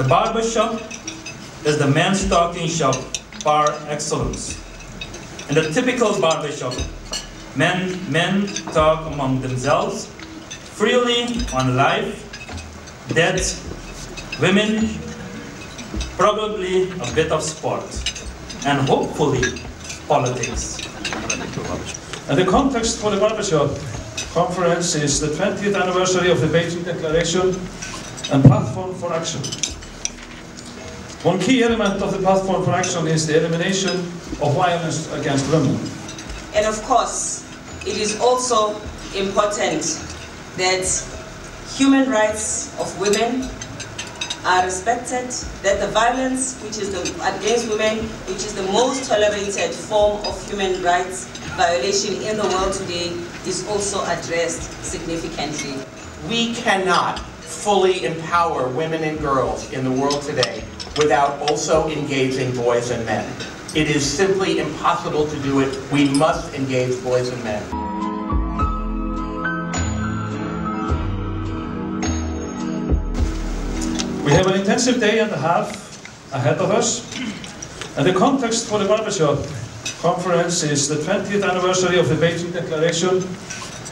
The barbershop is the men's talking shop par excellence. In the typical barbershop, men talk among themselves, freely on life, death, women, probably a bit of sport, and hopefully politics. And the context for the Barbershop Conference is the 20th anniversary of the Beijing Declaration and Platform for Action. One key element of the Platform for Action is the elimination of violence against women. And of course, it is also important that human rights of women are respected, that the violence against women, which is the most tolerated form of human rights violation in the world today, is also addressed significantly. We cannot fully empower women and girls in the world today without also engaging boys and men. It is simply impossible to do it. We must engage boys and men. We have an intensive day and a half ahead of us, and the context for the Barbershop Conference is the 20th anniversary of the Beijing Declaration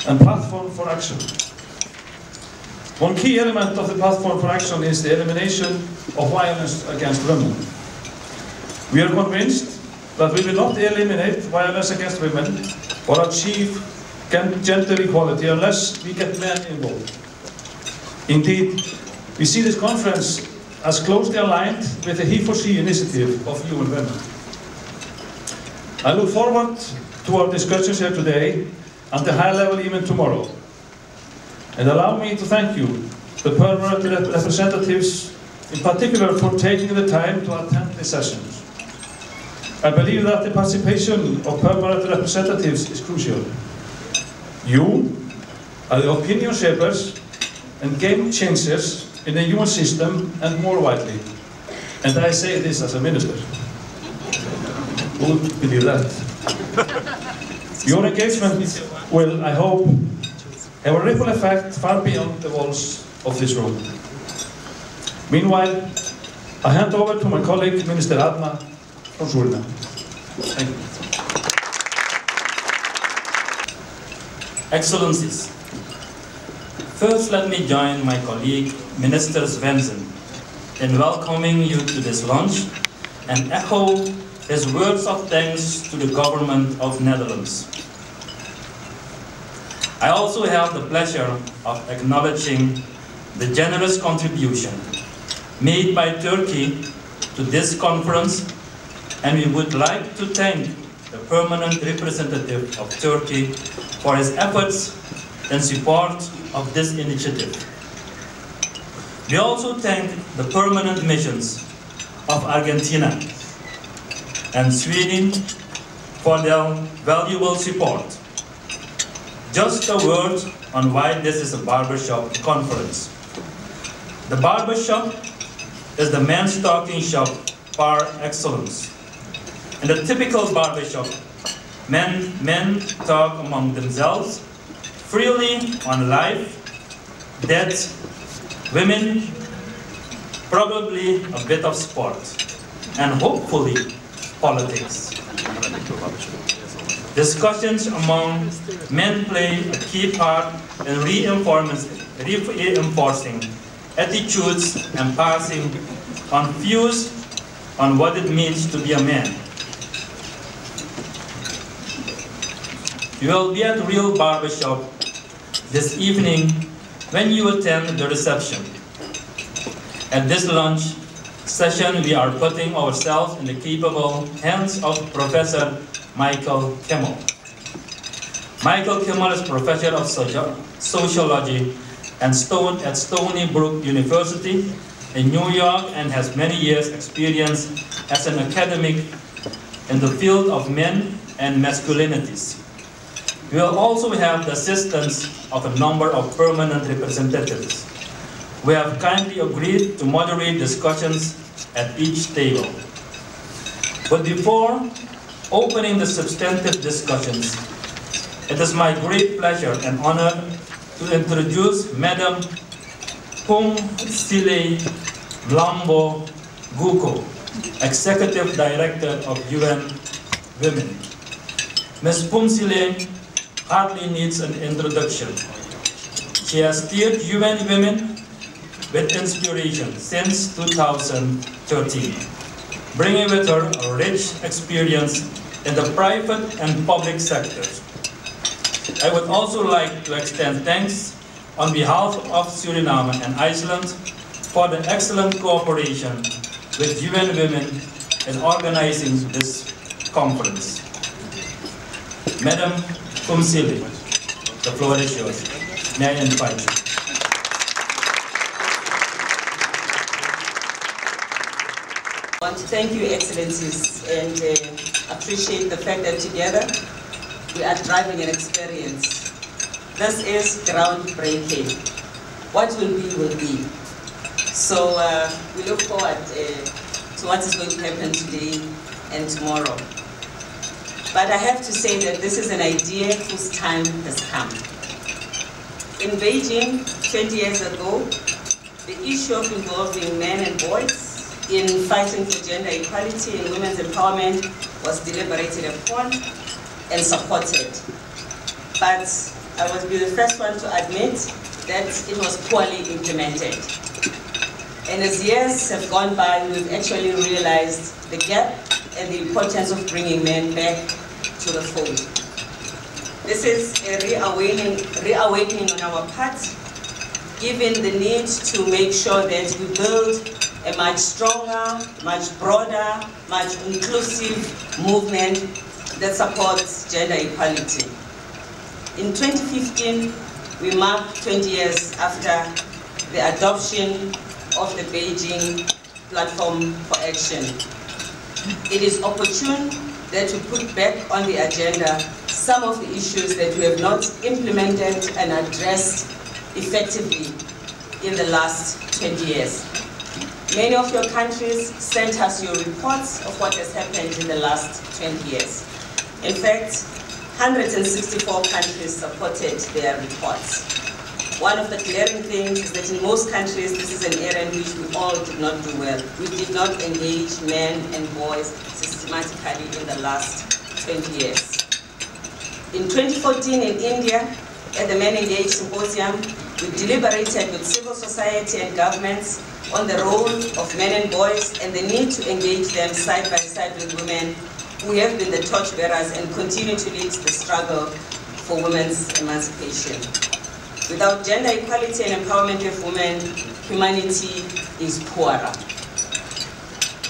and Platform for Action. One key element of the Platform for Action is the elimination of violence against women. We are convinced that we will not eliminate violence against women or achieve gender equality unless we get men involved. Indeed, we see this conference as closely aligned with the He4She initiative of UN Women. I look forward to our discussions here today and the high level even tomorrow. And allow me to thank you, the permanent representatives, in particular for taking the time to attend these sessions. I believe that the participation of permanent representatives is crucial. You are the opinion shapers and game changers in the UN system and more widely. And I say this as a minister. Who would believe that? Your engagement will, I hope, have a ripple effect far beyond the walls of this room. Meanwhile, I hand over to my colleague, Minister Adna from Suriname. Thank you. Excellencies, first let me join my colleague, Minister Svensson, in welcoming you to this lunch and echo his words of thanks to the government of Netherlands. I also have the pleasure of acknowledging the generous contribution made by Turkey to this conference, and we would like to thank the permanent representative of Turkey for his efforts in support of this initiative. We also thank the permanent missions of Argentina and Sweden for their valuable support. Just a word on why this is a barbershop conference. The barbershop is the men's talking shop par excellence. In the typical barbershop, men talk among themselves, freely on life, death, women, probably a bit of sport, and hopefully politics. Discussions among men play a key part in reinforcing attitudes and passing on views on what it means to be a man. You will be at Real Barbershop this evening when you attend the reception. At this lunch session, we are putting ourselves in the capable hands of Professor Michael Kimmel. Michael Kimmel is Professor of Sociology at Stony Brook University in New York and has many years' experience as an academic in the field of men and masculinities. We will also have the assistance of a number of permanent representatives. We have kindly agreed to moderate discussions at each table. But before opening the substantive discussions, it is my great pleasure and honor to introduce Madam Phung Sile Mlambo Guko, Executive Director of UN Women. Ms. Phumzile hardly needs an introduction. She has steered UN Women with inspiration since 2013, bringing with her a rich experience in the private and public sectors. I would also like to extend thanks on behalf of Suriname and Iceland for the excellent cooperation with UN Women in organizing this conference. Madam Phumzile, the floor is yours. May I invite you? I want to thank you, Excellencies, and appreciate the fact that together we are driving an experience. This is groundbreaking. What will be, will be. So we look forward to what is going to happen today and tomorrow. But I have to say that this is an idea whose time has come. In Beijing, 20 years ago, the issue of involving men and boys in fighting for gender equality and women's empowerment was deliberated upon and supported. But I will be the first one to admit that it was poorly implemented. And as years have gone by, we've actually realized the gap and the importance of bringing men back to the fold. This is a reawakening on our part, given the need to make sure that we build a much stronger, much broader, much inclusive movement that supports gender equality. In 2015, we marked 20 years after the adoption of the Beijing Platform for Action. It is opportune that we put back on the agenda some of the issues that we have not implemented and addressed effectively in the last 20 years. Many of your countries sent us your reports of what has happened in the last 20 years. In fact, 164 countries supported their reports. One of the glaring things is that in most countries, this is an area in which we all did not do well. We did not engage men and boys systematically in the last 20 years. In 2014 in India, at the Men Engaged Symposium, we deliberated with civil society and governments on the role of men and boys and the need to engage them side by side with women who have been the torchbearers and continue to lead the struggle for women's emancipation. Without gender equality and empowerment of women, humanity is poorer.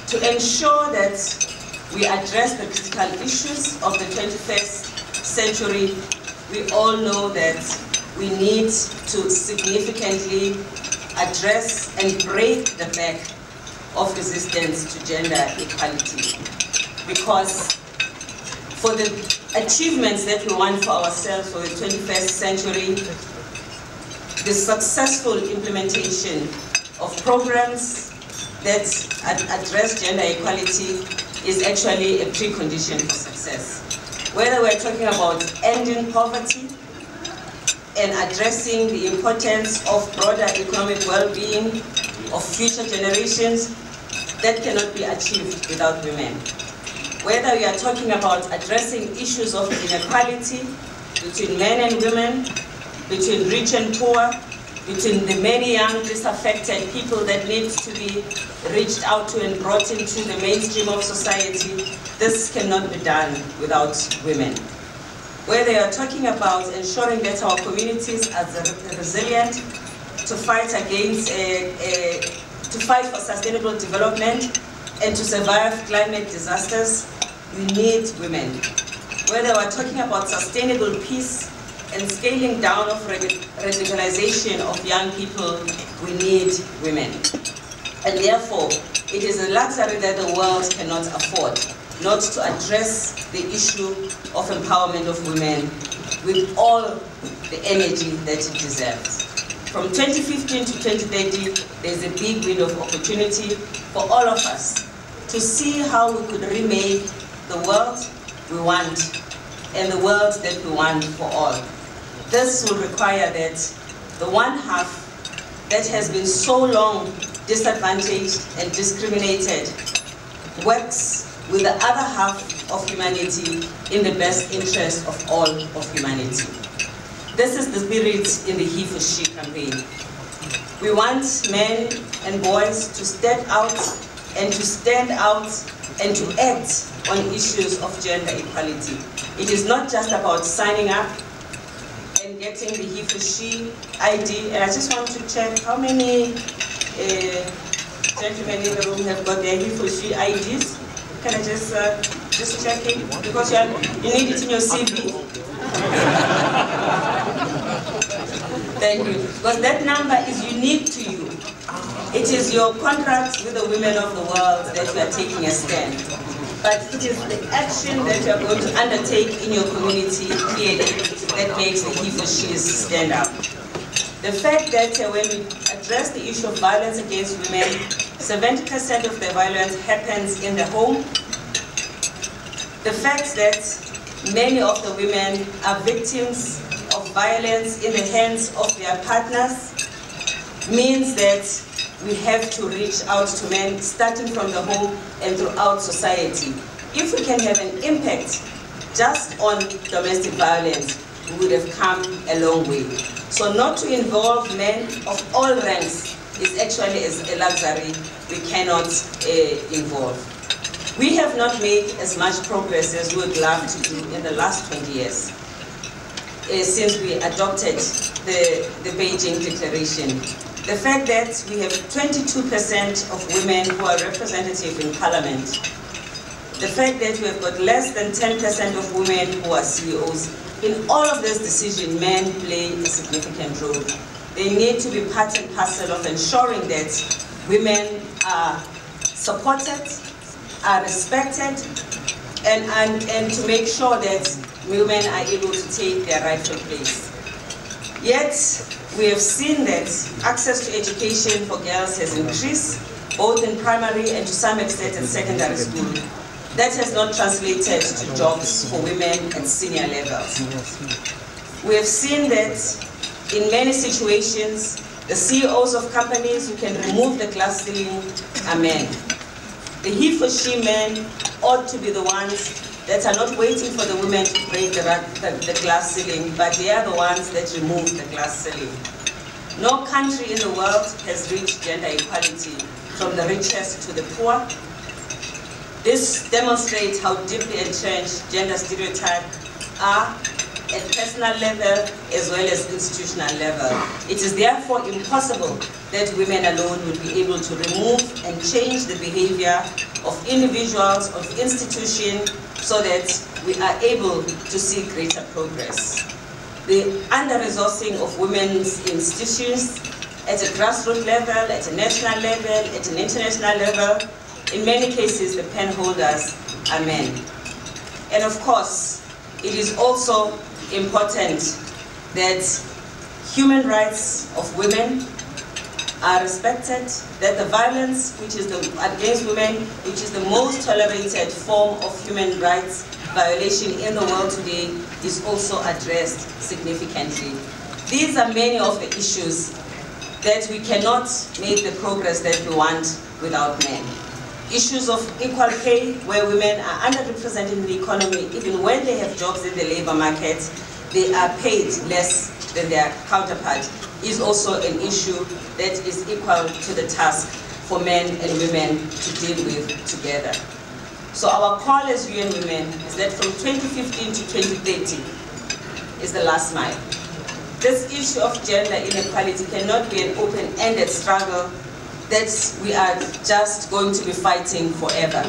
To ensure that we address the critical issues of the 21st century, we all know that we need to significantly address and break the back of resistance to gender equality. Because for the achievements that we want for ourselves for the 21st century, the successful implementation of programs that address gender equality is actually a precondition for success. Whether we're talking about ending poverty and addressing the importance of broader economic well-being of future generations, that cannot be achieved without women. Whether we are talking about addressing issues of inequality between men and women, between rich and poor, between the many young disaffected people that need to be reached out to and brought into the mainstream of society, this cannot be done without women. Whether you are talking about ensuring that our communities are resilient to fight against, to fight for sustainable development and to survive climate disasters, we need women. Whether we're talking about sustainable peace and scaling down of radicalization of young people, we need women. And therefore, it is a luxury that the world cannot afford, not to address the issue of empowerment of women with all the energy that it deserves. From 2015 to 2030, there's a big window of opportunity for all of us to see how we could remake the world we want and the world that we want for all. This will require that the one half that has been so long disadvantaged, and discriminated, works with the other half of humanity in the best interest of all of humanity. This is the spirit in the He for She campaign. We want men and boys to step out and to stand out and to act on issues of gender equality. It is not just about signing up and getting the He for She ID. And I just want to check how many gentlemen in the room have got their He for She IDs. Can I just check it? Because you need it in your CV. Thank you. Because that number is unique to you. It is your contract with the women of the world that you are taking a stand. But it is the action that you are going to undertake in your community clearly that makes the He for She's stand out. The fact that when we address the issue of violence against women, 70% of the violence happens in the home. The fact that many of the women are victims of violence in the hands of their partners means that we have to reach out to men, starting from the home and throughout society. If we can have an impact just on domestic violence, we would have come a long way. So not to involve men of all ranks is actually a luxury we cannot involve. We have not made as much progress as we would love to do in the last 20 years since we adopted the Beijing Declaration. The fact that we have 22% of women who are representative in parliament, the fact that we have got less than 10% of women who are CEOs, in all of this decision, men play a significant role. They need to be part and parcel of ensuring that women are supported, are respected, and to make sure that women are able to take their rightful place. Yet, we have seen that access to education for girls has increased, both in primary and to some extent in secondary school. That has not translated to jobs for women at senior levels. We have seen that in many situations, the CEOs of companies who can remove the glass ceiling are men. The He for She men ought to be the ones that are not waiting for the women to break the glass ceiling, but they are the ones that remove the glass ceiling. No country in the world has reached gender equality, from the richest to the poor. This demonstrates how deeply entrenched gender stereotypes are at personal level as well as institutional level. It is therefore impossible that women alone will be able to remove and change the behavior of individuals, of institutions, so that we are able to see greater progress. The under-resourcing of women's institutions at a grassroots level, at a national level, at an international level, in many cases the pen holders are men. And of course, it is also important that human rights of women are respected, that the violence against women, which is the most tolerated form of human rights violation in the world today, is also addressed significantly. These are many of the issues that we cannot make the progress that we want without men. Issues of equal pay, where women are underrepresented in the economy, even when they have jobs in the labor market, they are paid less than their counterpart, is also an issue that is equal to the task for men and women to deal with together. So our call as UN Women is that from 2015 to 2030 is the last mile. This issue of gender inequality cannot be an open-ended struggle that we are just going to be fighting forever.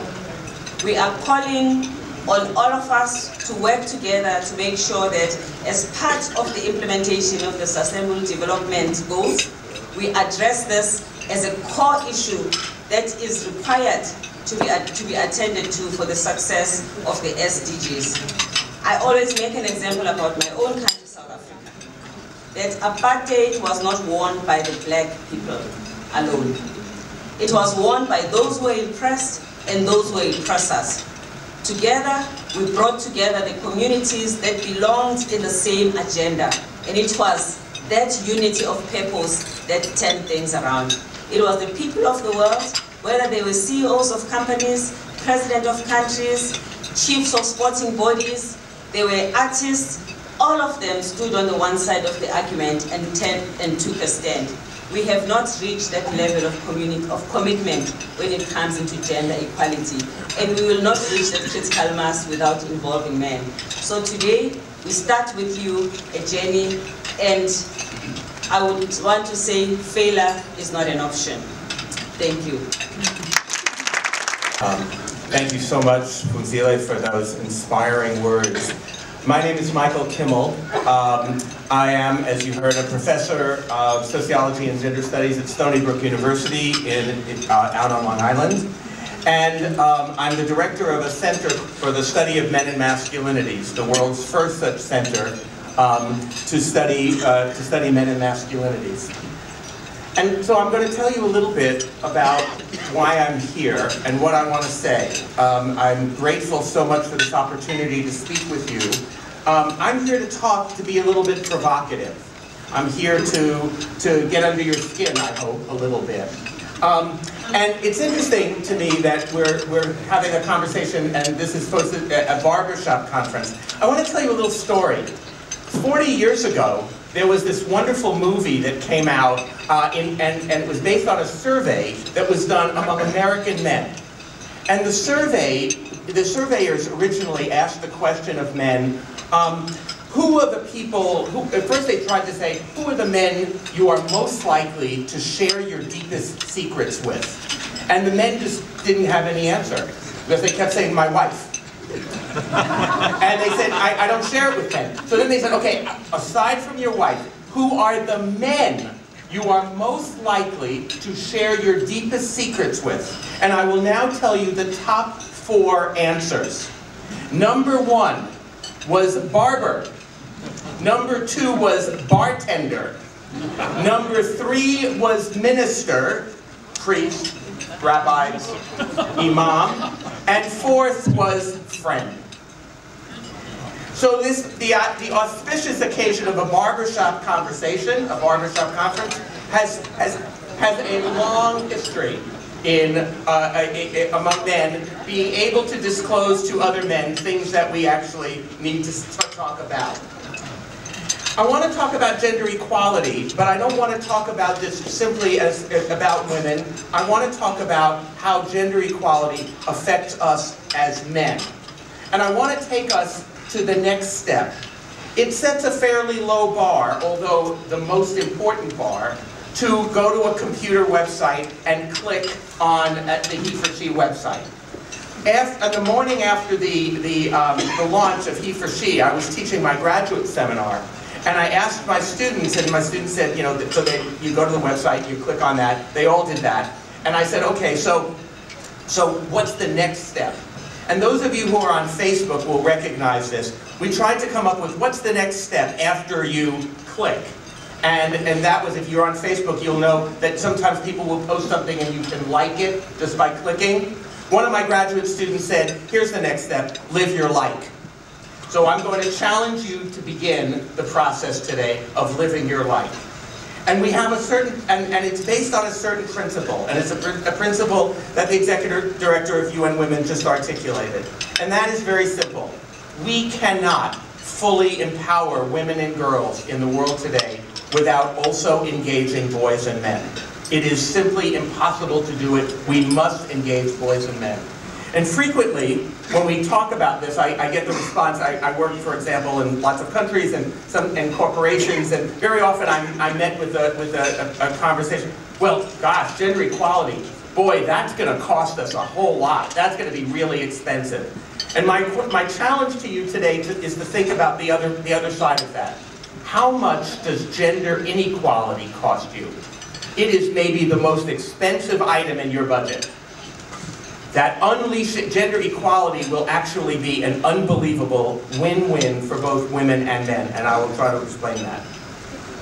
We are calling on all of us to work together to make sure that as part of the implementation of the Sustainable Development Goals, we address this as a core issue that is required to be attended to for the success of the SDGs. I always make an example about my own country, South Africa, that apartheid was not won by the black people alone. It was won by those who were impressed and those who were oppressors. Together, we brought together the communities that belonged in the same agenda. And it was that unity of purpose that turned things around. It was the people of the world, whether they were CEOs of companies, presidents of countries, chiefs of sporting bodies, they were artists, all of them stood on the one side of the argument and took a stand. We have not reached that level of commitment when it comes into gender equality. And we will not reach that critical mass without involving men. So today, we start with you a journey, and I would want to say failure is not an option. Thank you. Thank you so much, Phumzile, for those inspiring words. My name is Michael Kimmel. I am, as you heard, a professor of sociology and gender studies at Stony Brook University out on Long Island. And I'm the director of a center for the study of men and masculinities, the world's first such center to study men and masculinities. And so I'm going to tell you a little bit about why I'm here and what I want to say. I'm grateful so much for this opportunity to speak with you. I'm here to be a little bit provocative. I'm here to get under your skin, I hope, a little bit. And it's interesting to me that we're having a conversation, and this is supposed to be a barbershop conference. I want to tell you a little story. 40 years ago, there was this wonderful movie that came out, and it was based on a survey that was done among American men. And the surveyors originally asked the question of men, who are the people, at first they tried to say, who are the men you are most likely to share your deepest secrets with? And the men just didn't have any answer, because they kept saying, my wife. And they said, I don't share it with men. So then they said, okay, aside from your wife, who are the men you are most likely to share your deepest secrets with? And I will now tell you the top 4 answers. Number 1 was barber. Number 2 was bartender. Number 3 was minister, priest, rabbi, imam. And 4th was friend. So the auspicious occasion of a barbershop conversation, a barbershop conference, has a long history in among men being able to disclose to other men things that we actually need to talk about. I want to talk about gender equality, but I don't want to talk about this simply as about women. I want to talk about how gender equality affects us as men. And I want to take us to the next step. It sets a fairly low bar, although the most important bar, to go to a computer website and click on the he for she website. The morning after the launch of he for she, I was teaching my graduate seminar. And I asked my students, and my students said, you know, you go to the website, you click on that. They all did that. And I said, okay, so what's the next step? And those of you who are on Facebook will recognize this. We tried to come up with what's the next step after you click. And that was, if you're on Facebook, you'll know that sometimes people will post something and you can like it just by clicking. One of my graduate students said, here's the next step, live your like. So I'm going to challenge you to begin the process today of living your life. And we have a certain, and it's based on a certain principle, and it's a principle that the Executive Director of UN Women just articulated. And that is very simple. We cannot fully empower women and girls in the world today without also engaging boys and men. It is simply impossible to do it. We must engage boys and men. And frequently, when we talk about this, I get the response, I work, for example, in lots of countries and corporations, and very often I'm met with a conversation, well, gosh, gender equality, boy, that's going to cost us a whole lot. That's going to be really expensive. And my challenge to you today is to think about the other side of that. How much does gender inequality cost you? It is maybe the most expensive item in your budget. That unleashing gender equality will actually be an unbelievable win-win for both women and men, and I will try to explain that.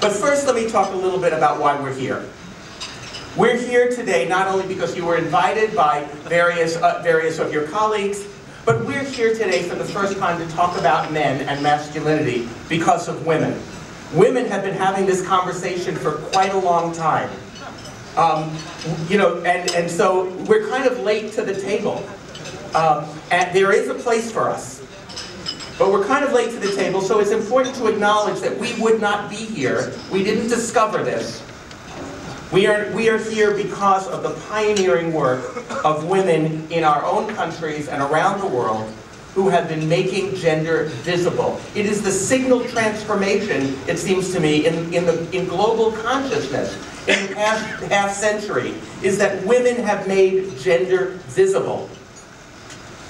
But first, let me talk a little bit about why we're here. We're here today not only because you were invited by various of your colleagues, but we're here today for the first time to talk about men and masculinity because of women. Women have been having this conversation for quite a long time. You know, and so we're kind of late to the table. And there is a place for us. But we're kind of late to the table, so it's important to acknowledge that we would not be here. We didn't discover this. We are here because of the pioneering work of women in our own countries and around the world who have been making gender visible. It is the signal transformation, it seems to me, in global consciousness in the past half century, is that women have made gender visible.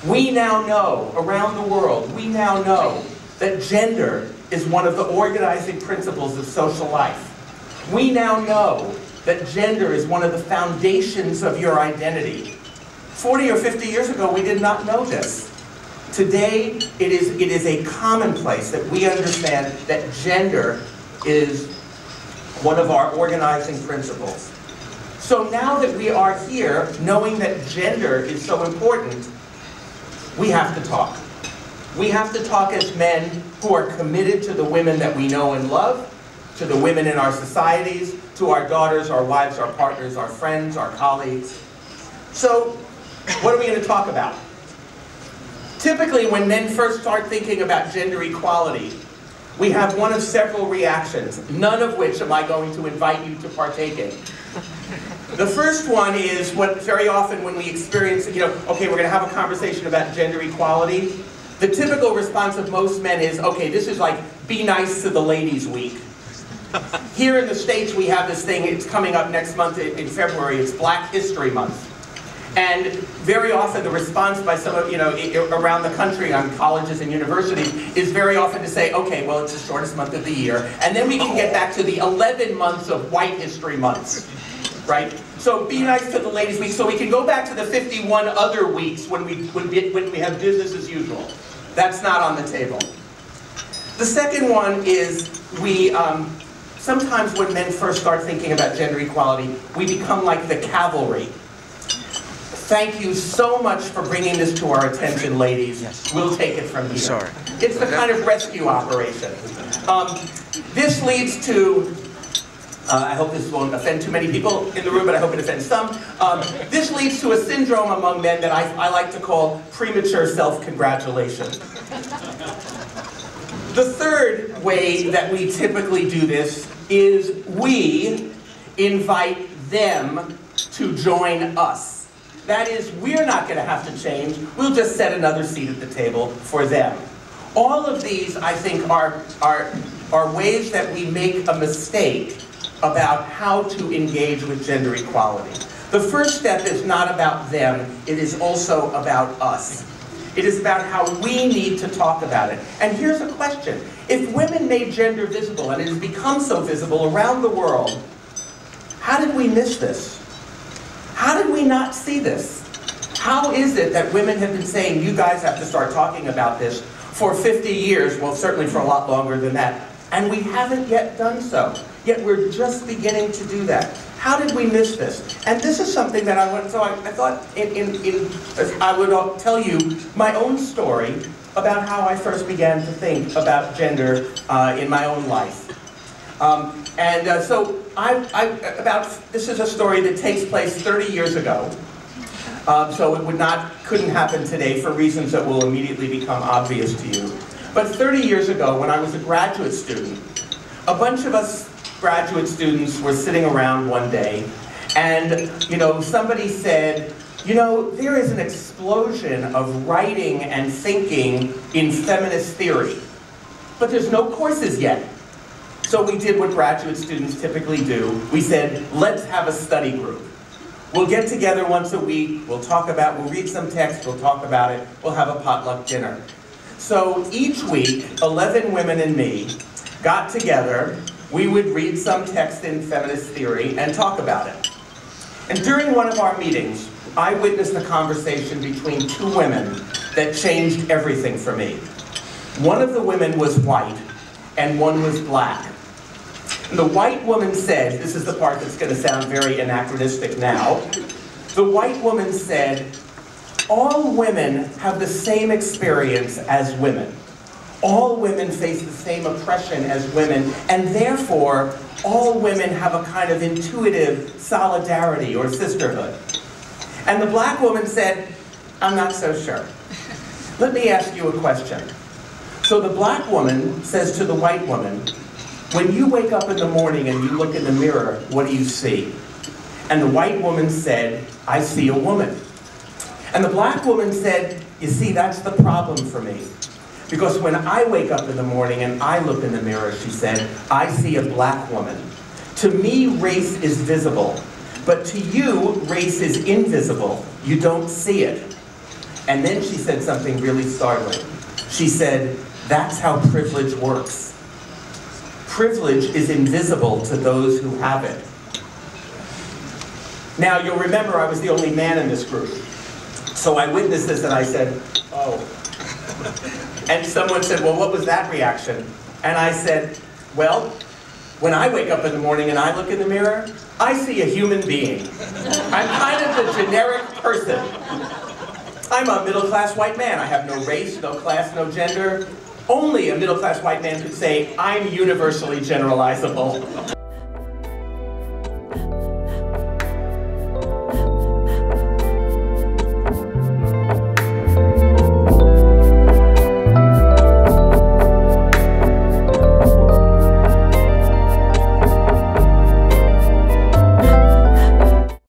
We now know, around the world, we now know that gender is one of the organizing principles of social life. We now know that gender is one of the foundations of your identity. 40 or 50 years ago, we did not know this. Today, it is a commonplace that we understand that gender is one of our organizing principles. So now that we are here, knowing that gender is so important, we have to talk. We have to talk as men who are committed to the women that we know and love, to the women in our societies, to our daughters, our wives, our partners, our friends, our colleagues. So, what are we going to talk about? Typically, when men first start thinking about gender equality, we have one of several reactions, none of which am I going to invite you to partake in. The first one is what very often when we experience, okay, we're going to have a conversation about gender equality. The typical response of most men is, okay, this is like, be nice to the ladies week. Here in the States, we have this thing, it's coming up next month in February, it's Black History Month. And very often the response by some of, around the country on colleges and universities is very often to say, okay, well, it's the shortest month of the year. And then we can get back to the 11 months of white history months, right? So be nice to the ladies week, so we can go back to the 51 other weeks when we have business as usual. That's not on the table. The second one is sometimes when men first start thinking about gender equality, we become like the cavalry. Thank you so much for bringing this to our attention, ladies. Yes. We'll take it from here. Sorry. It's the kind of rescue operation. This leads to, I hope this won't offend too many people in the room, but I hope it offends some. This leads to a syndrome among men that I like to call premature self-congratulation. The third way that we typically do this is we invite them to join us. That is, we're not going to have to change. We'll just set another seat at the table for them. All of these, I think, are ways that we make a mistake about how to engage with gender equality. The first step is not about them. It is also about us. It is about how we need to talk about it. And here's a question. If women made gender visible, and it has become so visible around the world, how did we miss this? How did we not see this? How is it that women have been saying, you guys have to start talking about this for 50 years, well, certainly for a lot longer than that, and we haven't yet done so. Yet we're just beginning to do that. How did we miss this? And this is something that I thought I would tell you my own story about how I first began to think about gender in my own life. This is a story that takes place 30 years ago. So it couldn't happen today for reasons that will immediately become obvious to you. But 30 years ago, when I was a graduate student, a bunch of us graduate students were sitting around one day, and somebody said, there is an explosion of writing and thinking in feminist theory, but there's no courses yet. So we did what graduate students typically do. We said, let's have a study group. We'll get together once a week, we'll read some text, we'll talk about it, we'll have a potluck dinner. So each week, 11 women and me got together, we would read some text in feminist theory and talk about it. And during one of our meetings, I witnessed a conversation between two women that changed everything for me. One of the women was white, and one was black. And the white woman said, this is the part that's going to sound very anachronistic now, the white woman said, all women have the same experience as women. All women face the same oppression as women, and therefore, all women have a kind of intuitive solidarity or sisterhood. And the black woman said, I'm not so sure. Let me ask you a question. So the black woman says to the white woman, when you wake up in the morning and you look in the mirror, what do you see? And the white woman said, I see a woman. And the black woman said, you see, that's the problem for me. Because when I wake up in the morning and I look in the mirror, she said, I see a black woman. To me, race is visible. But to you, race is invisible. You don't see it. And then she said something really startling. She said, that's how privilege works. Privilege is invisible to those who have it. Now, you'll remember I was the only man in this group. So I witnessed this and I said, oh. And someone said, well, what was that reaction? And I said, well, when I wake up in the morning and I look in the mirror, I see a human being. I'm kind of the generic person. I'm a middle-class white man. I have no race, no class, no gender. Only a middle-class white man could say, I'm universally generalizable.